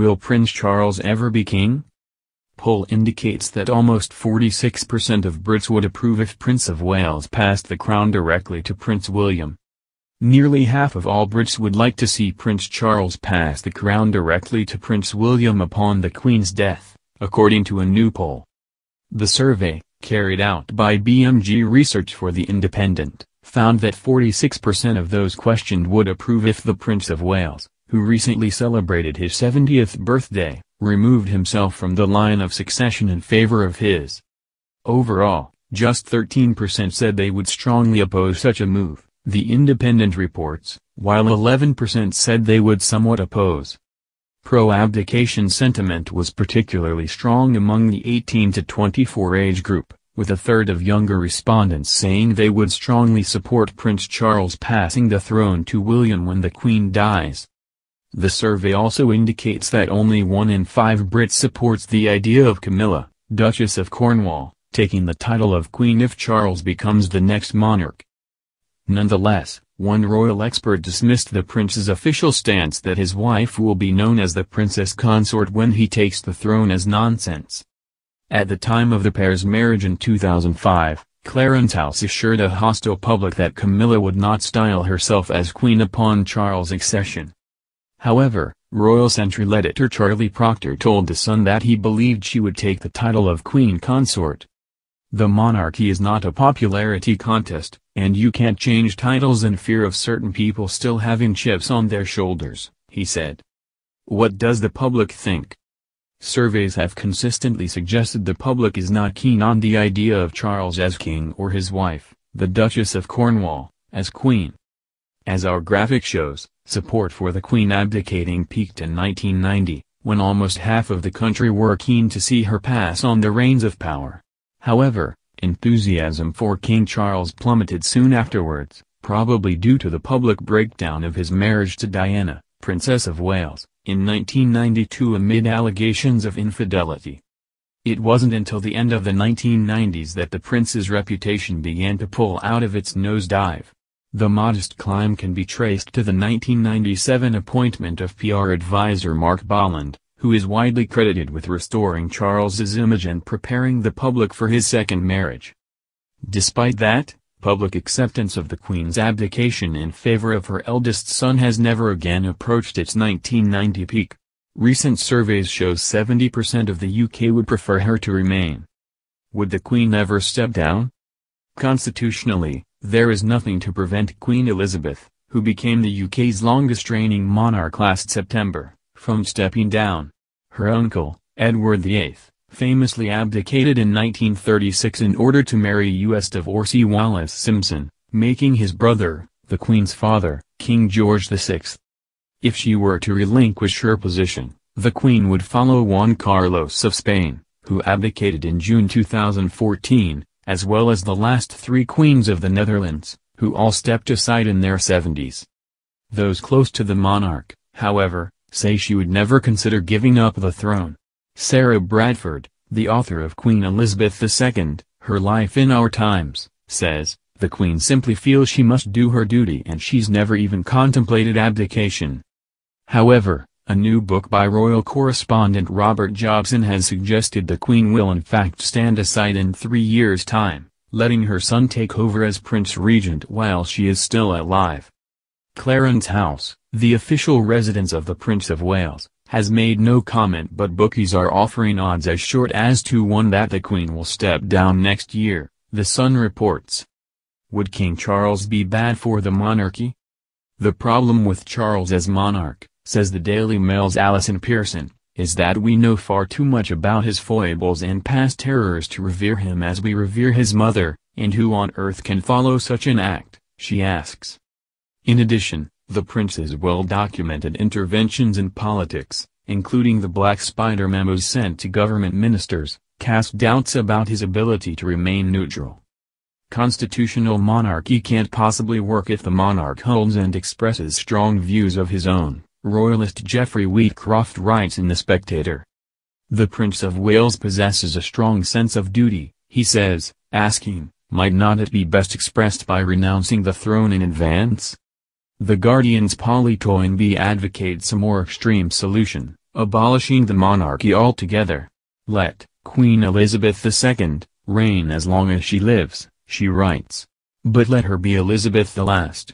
Will Prince Charles ever be king? Poll indicates that almost 46% of Brits would approve if Prince of Wales passed the crown directly to Prince William. Nearly half of all Brits would like to see Prince Charles pass the crown directly to Prince William upon the Queen's death, according to a new poll. The survey, carried out by BMG Research for The Independent, found that 46% of those questioned would approve if the Prince of Wales, who recently celebrated his 70th birthday, removed himself from the line of succession in favor of his. Overall, just 13% said they would strongly oppose such a move, The Independent reports, while 11% said they would somewhat oppose. Pro-abdication sentiment was particularly strong among the 18 to 24 age group, with a third of younger respondents saying they would strongly support Prince Charles passing the throne to William when the Queen dies. The survey also indicates that only 1 in 5 Brits supports the idea of Camilla, Duchess of Cornwall, taking the title of Queen if Charles becomes the next monarch. Nonetheless, one royal expert dismissed the prince's official stance that his wife will be known as the princess consort when he takes the throne as nonsense. At the time of the pair's marriage in 2005, Clarence House assured a hostile public that Camilla would not style herself as queen upon Charles' accession. However, Royal Central editor Charlie Proctor told The Sun that he believed she would take the title of queen consort. The monarchy is not a popularity contest, and you can't change titles in fear of certain people still having chips on their shoulders, he said. What does the public think? Surveys have consistently suggested the public is not keen on the idea of Charles as king or his wife, the Duchess of Cornwall, as queen. As our graphic shows, support for the Queen abdicating peaked in 1990, when almost half of the country were keen to see her pass on the reins of power. However, enthusiasm for King Charles plummeted soon afterwards, probably due to the public breakdown of his marriage to Diana, Princess of Wales, in 1992 amid allegations of infidelity. It wasn't until the end of the 1990s that the prince's reputation began to pull out of its nosedive. The modest climb can be traced to the 1997 appointment of PR advisor Mark Bolland, who is widely credited with restoring Charles's image and preparing the public for his second marriage. Despite that, public acceptance of the Queen's abdication in favor of her eldest son has never again approached its 1990 peak. Recent surveys show 70% of the UK would prefer her to remain. Would the Queen ever step down? Constitutionally, there is nothing to prevent Queen Elizabeth, who became the UK's longest-reigning monarch last September, from stepping down. Her uncle, Edward VIII, famously abdicated in 1936 in order to marry U.S. divorcee Wallis Simpson, making his brother, the Queen's father, King George VI. If she were to relinquish her position, the Queen would follow Juan Carlos of Spain, who abdicated in June 2014, as well as the last 3 queens of the Netherlands, who all stepped aside in their 70s. Those close to the monarch, however, say she would never consider giving up the throne. Sarah Bradford, the author of Queen Elizabeth II, Her Life in Our Times, says, the Queen simply feels she must do her duty and she's never even contemplated abdication. However, a new book by royal correspondent Robert Jobson has suggested the Queen will in fact stand aside in 3 years' time, letting her son take over as Prince Regent while she is still alive. Clarence House, the official residence of the Prince of Wales, has made no comment, but bookies are offering odds as short as 2-1 that the Queen will step down next year, The Sun reports. Would King Charles be bad for the monarchy? The problem with Charles as monarch, says the Daily Mail's Alison Pearson, is that we know far too much about his foibles and past terrors to revere him as we revere his mother, and who on earth can follow such an act, she asks. In addition, the prince's well-documented interventions in politics, including the Black Spider memos sent to government ministers, cast doubts about his ability to remain neutral. Constitutional monarchy can't possibly work if the monarch holds and expresses strong views of his own, royalist Geoffrey Wheatcroft writes in The Spectator. The Prince of Wales possesses a strong sense of duty, he says, asking, might not it be best expressed by renouncing the throne in advance? The Guardian's Polly Toynbee advocates a more extreme solution, abolishing the monarchy altogether. Let Queen Elizabeth II reign as long as she lives, she writes. But let her be Elizabeth the last.